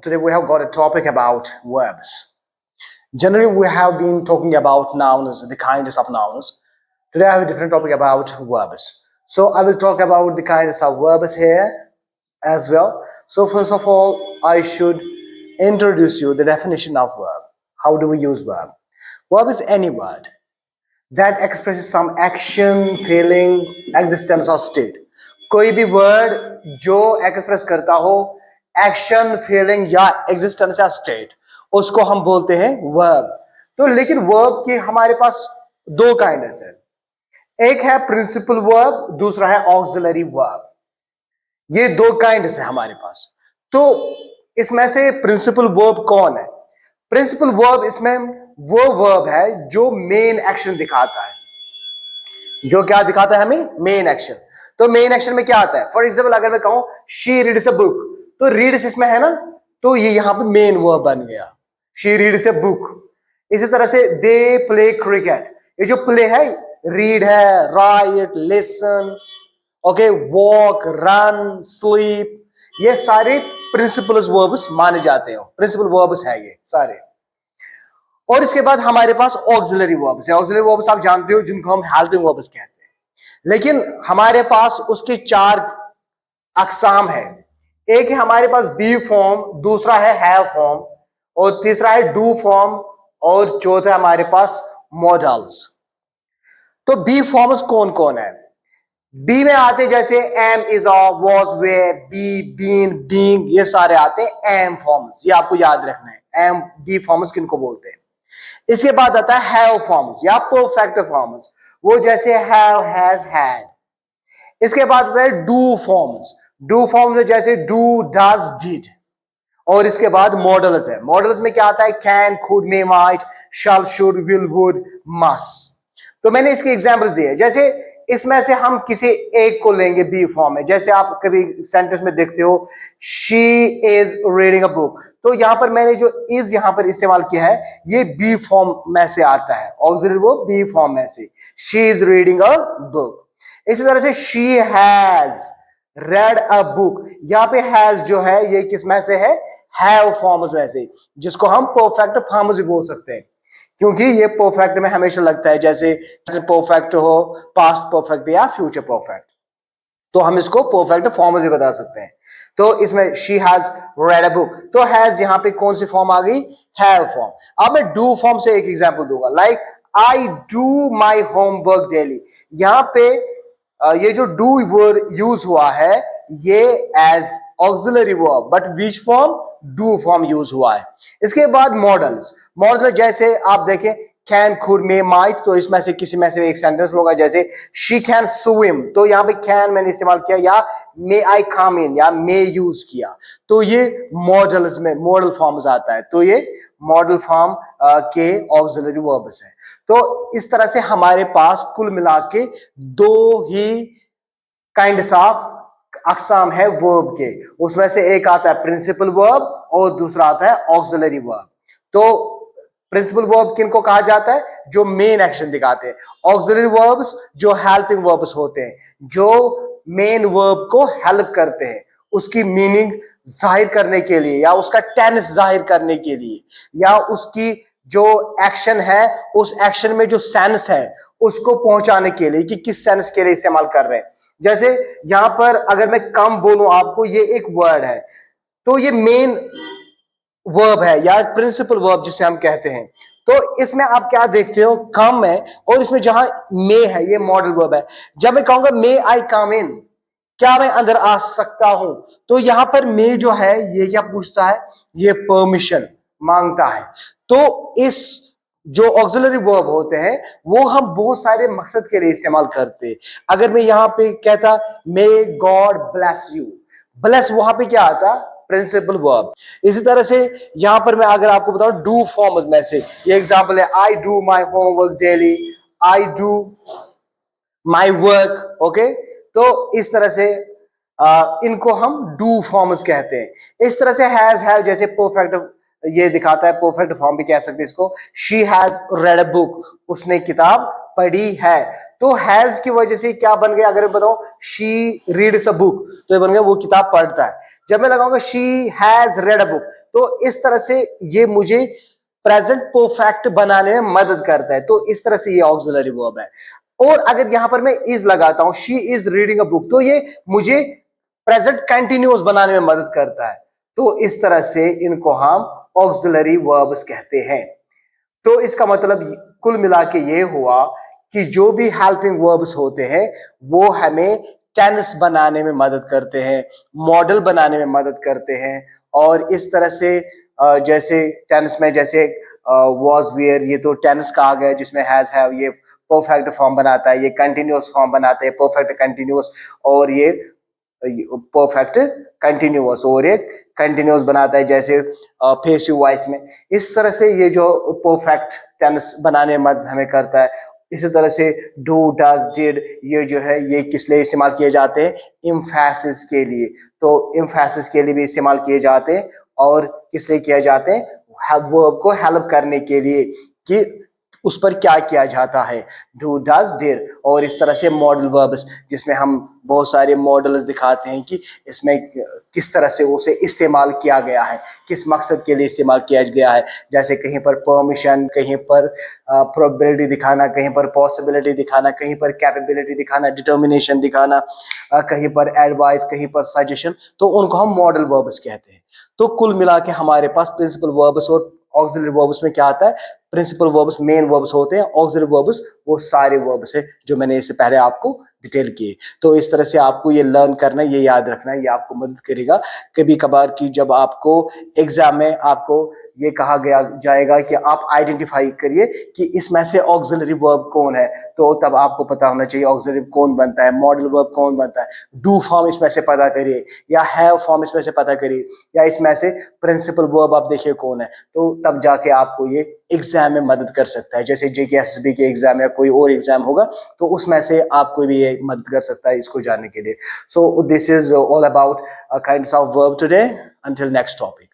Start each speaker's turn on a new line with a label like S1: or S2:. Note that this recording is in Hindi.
S1: today we have got a topic about verbs. Generally, we have been talking about nouns, the kinds of nouns. Today, I have a different topic about verbs. So, I will talk about the kinds of verbs here as well. So, first of all, I should introduce you the definition of verb. How do we use verb? Verb is any word that expresses some action, feeling, existence or state. कोई भी वर्ड जो एक्सप्रेस करता हो एक्शन, फीलिंग या एग्जिस्टेंस या स्टेट, उसको हम बोलते हैं वर्ब. तो लेकिन वर्ब के हमारे पास दो काइंड है. एक है प्रिंसिपल वर्ब, दूसरा है ऑक्सिलरी वर्ब. ये दो काइंड है हमारे पास. तो इसमें से प्रिंसिपल वर्ब कौन है? प्रिंसिपल वर्ब इसमें वो वर्ब है जो मेन एक्शन दिखाता है. जो क्या दिखाता है हमें? Main action. तो मेन एक्शन में क्या आता है? फॉर एग्जाम्पल अगर मैं कहूं शी रीड्स अ बुक, तो रीड्स इसमें है ना, तो ये यहां पे मेन वर्ब बन गया. She reads a book. इसी तरह से दे प्ले क्रिकेट. ये जो प्ले है, रीड है, right, listen, okay, walk, run, sleep, ये सारे प्रिंसिपल वर्ब्स माने जाते हैं. प्रिंसिपल वर्ब्स है ये सारे. और इसके बाद हमारे पास ऑक्सिलरी वर्ब्स है. ऑक्सिलरी वर्ब्स आप जानते हो जिनको हम हेल्पिंग वर्ब्स कहते हैं. लेकिन हमारे पास उसके चार अकसाम है. एक है हमारे पास बी फॉर्म, दूसरा है हैव फॉर्म, और तीसरा है डू फॉर्म, और चौथा है हमारे पास मॉडल्स. तो बी फॉर्म्स कौन कौन है? बी में आते हैं जैसे am, is, was, were, be, been, being, ये सारे आते हैं एम फॉर्म्स. ये आपको याद रखना है, एम बी फॉर्म्स किनको बोलते हैं. इसके बाद आता है हैव फॉर्म्स या परफेक्ट फॉर्म्स, वो जैसे हैव, हैज, हैड. इसके बाद आता है डू फॉर्म्स. डू फॉर्म्स में जैसे डू, डज, डिड. और इसके बाद मॉडल्स है. मॉडल्स में क्या आता है? Can, could, may, might, shall, should, will, would, must. तो मैंने इसके एग्जांपल्स दिए. जैसे इसमें से हम किसी एक को लेंगे बी फॉर्म में. जैसे आप कभी सेंटेंस में देखते हो she is reading a book, तो यहां पर मैंने जो इज यहां पर इस्तेमाल किया है ये बी फॉर्म में से आता है. ऑक्सिलरी वो बी फॉर्म में से. She is reading a book. इसी तरह से she has red a book. यहां पे हैज जो है ये किस में से है? हैव फॉर्म्स में से, जिसको हम परफेक्ट फॉर्म्स भी बोल सकते हैं, क्योंकि ये परफेक्ट में हमेशा लगता है. जैसे परफेक्ट हो, पास्ट परफेक्ट या फ्यूचर परफेक्ट, तो हम इसको परफेक्ट फॉर्म भी बता सकते हैं. तो इसमें she has red a book, तो हैज यहां पे कौन सी फॉर्म आ गई? Have form. अब मैं डू फॉर्म से एक एग्जांपल दूंगा. Like I do my homework daily. यहां पे ये जो डू वर्ड यूज हुआ है ये as auxiliary verb, but which form? Do form use हुआ है. इसके बाद मॉडल्स. मॉडल में जैसे आप देखें कैन, कुड, मे, माइट, तो इसमें से किसी में से एक सेंटेंस होगा. जैसे शी कैन स्विम, तो यहाँ पे कैन मैंने इस्तेमाल किया, या मे आई कम इन, या मे यूज किया. तो ये मॉडल्स में मॉडल फॉर्म्स आता है. तो ये मॉडल फॉर्म के ऑक्सिलरी वर्ब्स है. तो इस तरह से हमारे पास कुल मिला के दो ही काइंड्स ऑफ अकसाम है वर्ब के. उसमें से एक आता है प्रिंसिपल वर्ब और दूसरा आता है ऑक्सिलरी वर्ब. तो प्रिंसिपल वर्ब किनको कहा जाता है? जो मेन एक्शन दिखाते हैं. ऑक्सिलरी वर्ब्स जो हेल्पिंग वर्ब्स होते हैं, जो मेन वर्ब को हेल्प करते हैं उसकी मीनिंग जाहिर करने के लिए, या उसका टेंस जाहिर करने के लिए, या उसकी जो एक्शन है उस एक्शन में जो सेंस है उसको पहुंचाने के लिए कि किस सेंस के लिए इस्तेमाल कर रहे हैं. जैसे यहां पर अगर मैं कम बोलूं आपको, ये एक वर्ड है, तो ये मेन वर्ब है या प्रिंसिपल वर्ब जिसे हम कहते हैं. तो इसमें आप क्या देखते हो? कम है, और इसमें जहां मे है ये मॉडल वर्ब है. जब मैं कहूंगा मे आई कम इन, क्या मैं अंदर आ सकता हूं, तो यहां पर मे जो है ये क्या पूछता है? ये परमिशन मांगता है. तो इस जो ऑक्सिलरी वर्ब होते हैं वो हम बहुत सारे मकसद के लिए इस्तेमाल करते हैं. अगर मैं यहां पे कहता may God bless you, bless वहां पे क्या आता? Principal verb. इसी तरह से यहां पर मैं अगर आपको बताऊं डू फॉर्म में से, ये एग्जांपल है I do my homework daily, I do my work. Okay, तो इस तरह से इनको हम डू फॉर्म्स कहते हैं. इस तरह से हैज, हैव जैसे परफेक्ट ये दिखाता है, परफेक्ट फॉर्म भी कह सकते हैं इसको। She has red a book, उसने किताब पढ़ी है। तो हैज की वजह से क्या बन गया, अगर मैं बताऊं शी रीड्स अ बुक, तो ये बन गया वो किताब पढ़ता है। जब मैं लगाऊंगा she has red a book, तो इस तरह से ये मुझे प्रेजेंट परफेक्ट बनाने में मदद करता है। तो इस तरह से ये ऑक्सिलरी वर्ब है। और अगर यहां पर मैं इज लगाता हूं, she is reading a book, तो ये मुझे प्रेजेंट कंटिन्यूअस बनाने में मदद करता है। तो इस तरह से इनको हम ऑक्सिलरी वर्ब्स कहते हैं। तो इसका मतलब कुल मिला के ये हुआ कि जो भी हेल्पिंग वर्ब्स होते हैं वो हमें टेंस बनाने में मदद करते हैं, मॉडल बनाने में मदद करते हैं। और इस तरह से जैसे टेंस में जैसे वॉज वेयर, ये तो टेंस का आ गया जिसमें हैज हैव, ये परफेक्ट फॉर्म बनाता है। ये कंटिन्यूअस फॉर्म बनाता है, परफेक्ट कंटिन्यूअस। और ये परफेक्ट कंटिन्यूअस और एक कंटिन्यूअस बनाता है जैसे पेसिव वॉइस में। इस तरह से ये जो परफेक्ट टेंस बनाने में मदद हमें करता है। इसी तरह से डू, डज, डिड, ये जो है ये किस लिए इस्तेमाल किए जाते हैं, इम्फेसिस के लिए। तो इम्फेसिस के लिए भी इस्तेमाल किए जाते हैं। और किस लिए किए जाते हैं, वर्ब को हेल्प करने के लिए कि उस पर क्या किया जाता है, डू, डज, डिड। और इस तरह से मॉडल वर्ब्स, जिसमें हम बहुत सारे मॉडल्स दिखाते हैं कि इसमें किस तरह से उसे इस्तेमाल किया गया है, किस मकसद के लिए इस्तेमाल किया गया है। जैसे कहीं पर परमिशन, कहीं पर प्रोबेबिलिटी दिखाना, कहीं पर पॉसिबिलिटी दिखाना, कहीं पर कैपेबिलिटी दिखाना, डिटर्मिनेशन दिखाना, कहीं पर एडवाइस, कहीं पर सजेशन। तो उनको हम मॉडल वर्ब्स कहते हैं। तो कुल मिला के हमारे पास प्रिंसिपल वर्ब्स और ऑक्सिलरी वर्ब्स में क्या आता है, प्रिंसिपल वर्ब्स मेन वर्ब्स होते हैं, ऑक्सिलरी वर्ब्स वो सारे वर्ब्स है जो मैंने इससे पहले आपको डिटेल किए। तो इस तरह से आपको ये लर्न करना, ये याद रखना, ये आपको मदद करेगा कभी कभार कि जब आपको एग्जाम में आपको ये कहा गया जाएगा कि आप आइडेंटिफाई करिए कि इसमें से ऑक्सिलरी वर्ब कौन है। तो तब आपको पता होना चाहिए ऑक्सिलरी कौन बनता है, मॉडल वर्ब कौन बनता है। डू फॉर्म इसमें से पता करिए, या हैव फॉर्म इसमें से पता करिए, या इसमें से प्रिंसिपल वर्ब आप देखिए कौन है। तो तब जाके आपको ये एग्जाम में मदद कर सकता है। जैसे जेकेएसएसबी के एग्जाम या कोई और एग्जाम होगा तो उसमें से आपको भी ये मदद कर सकता है इसको जानने के लिए। So this is all about kinds of verb today. Until next topic.